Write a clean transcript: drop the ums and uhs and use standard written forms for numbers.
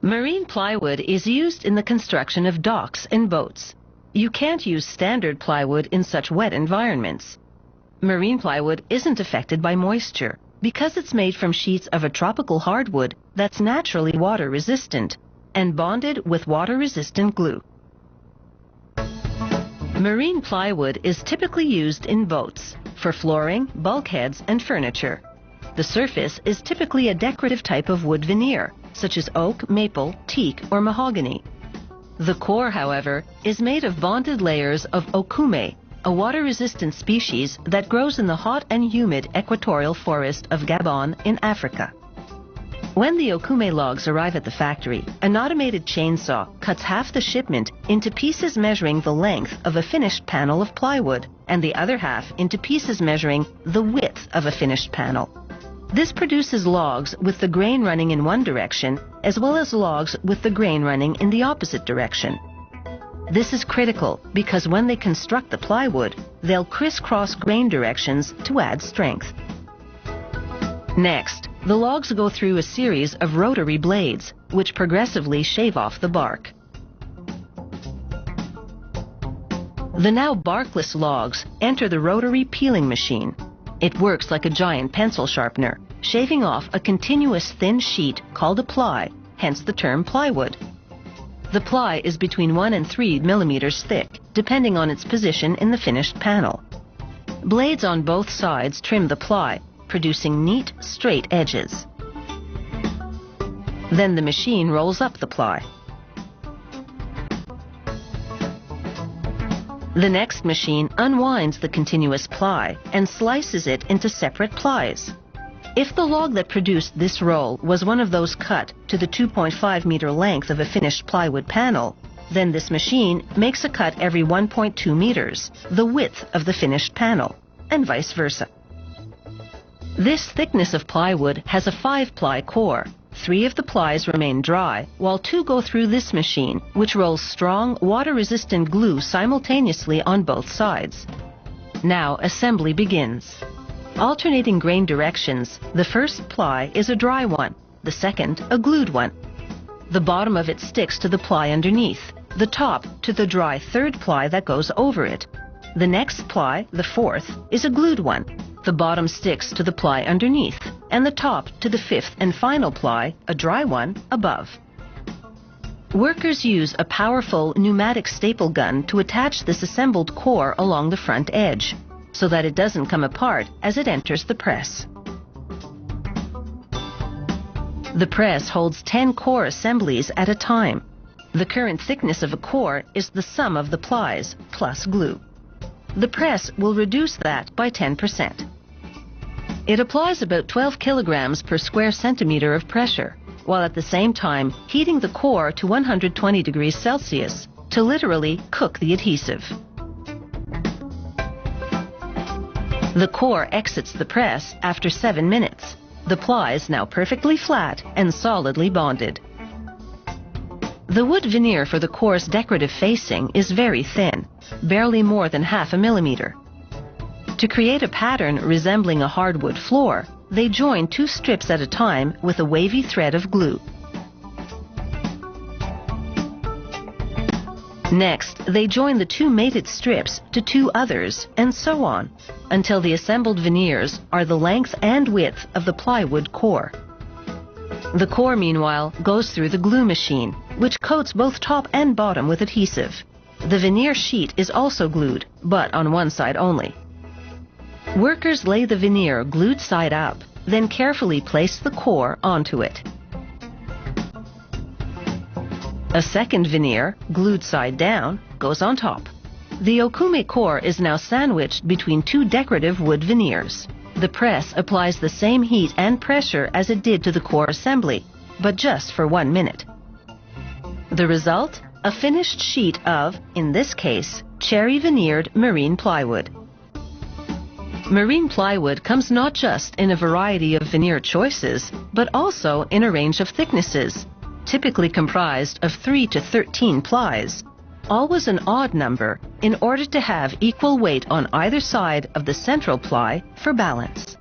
Marine plywood is used in the construction of docks and boats. You can't use standard plywood in such wet environments. Marine plywood isn't affected by moisture because it's made from sheets of a tropical hardwood that's naturally water-resistant and bonded with water-resistant glue. Marine plywood is typically used in boats for flooring, bulkheads, and furniture. The surface is typically a decorative type of wood veneer, such as oak, maple, teak, or mahogany. The core, however, is made of bonded layers of okume, a water-resistant species that grows in the hot and humid equatorial forest of Gabon in Africa. When the okume logs arrive at the factory, an automated chainsaw cuts half the shipment into pieces measuring the length of a finished panel of plywood and the other half into pieces measuring the width of a finished panel. This produces logs with the grain running in one direction as well as logs with the grain running in the opposite direction. This is critical because when they construct the plywood, they'll crisscross grain directions to add strength. Next, the logs go through a series of rotary blades, which progressively shave off the bark. The now barkless logs enter the rotary peeling machine. It works like a giant pencil sharpener, shaving off a continuous thin sheet called a ply, hence the term plywood. The ply is between 1 and 3 millimeters thick, depending on its position in the finished panel. Blades on both sides trim the ply, producing neat, straight edges. Then the machine rolls up the ply. The next machine unwinds the continuous ply and slices it into separate plies. If the log that produced this roll was one of those cut to the 2.5 meter length of a finished plywood panel, then this machine makes a cut every 1.2 meters, the width of the finished panel, and vice versa. This thickness of plywood has a 5-ply core. 3 of the plies remain dry, while 2 go through this machine, which rolls strong, water-resistant glue simultaneously on both sides. Now assembly begins. Alternating grain directions, the first ply is a dry one, the second a glued one. The bottom of it sticks to the ply underneath, the top to the dry third ply that goes over it. The next ply, the fourth, is a glued one. The bottom sticks to the ply underneath, and the top to the fifth and final ply, a dry one, above. Workers use a powerful pneumatic staple gun to attach this assembled core along the front edge, so that it doesn't come apart as it enters the press. The press holds 10 core assemblies at a time. The current thickness of a core is the sum of the plies plus glue. The press will reduce that by 10%. It applies about 12 kilograms per square centimeter of pressure, while at the same time heating the core to 120 degrees Celsius to literally cook the adhesive. The core exits the press after 7 minutes. The ply is now perfectly flat and solidly bonded. The wood veneer for the core's decorative facing is very thin, barely more than ½ millimeter. To create a pattern resembling a hardwood floor, they join 2 strips at a time with a wavy thread of glue. Next, they join the 2 mated strips to 2 others, and so on, until the assembled veneers are the length and width of the plywood core. The core, meanwhile, goes through the glue machine, which coats both top and bottom with adhesive. The veneer sheet is also glued, but on one side only. Workers lay the veneer glued side up, then carefully place the core onto it. A second veneer, glued side down, goes on top. The okume core is now sandwiched between 2 decorative wood veneers. The press applies the same heat and pressure as it did to the core assembly, but just for 1 minute. The result? A finished sheet of, in this case, cherry veneered marine plywood. Marine plywood comes not just in a variety of veneer choices, but also in a range of thicknesses, typically comprised of 3 to 13 plies, always an odd number in order to have equal weight on either side of the central ply for balance.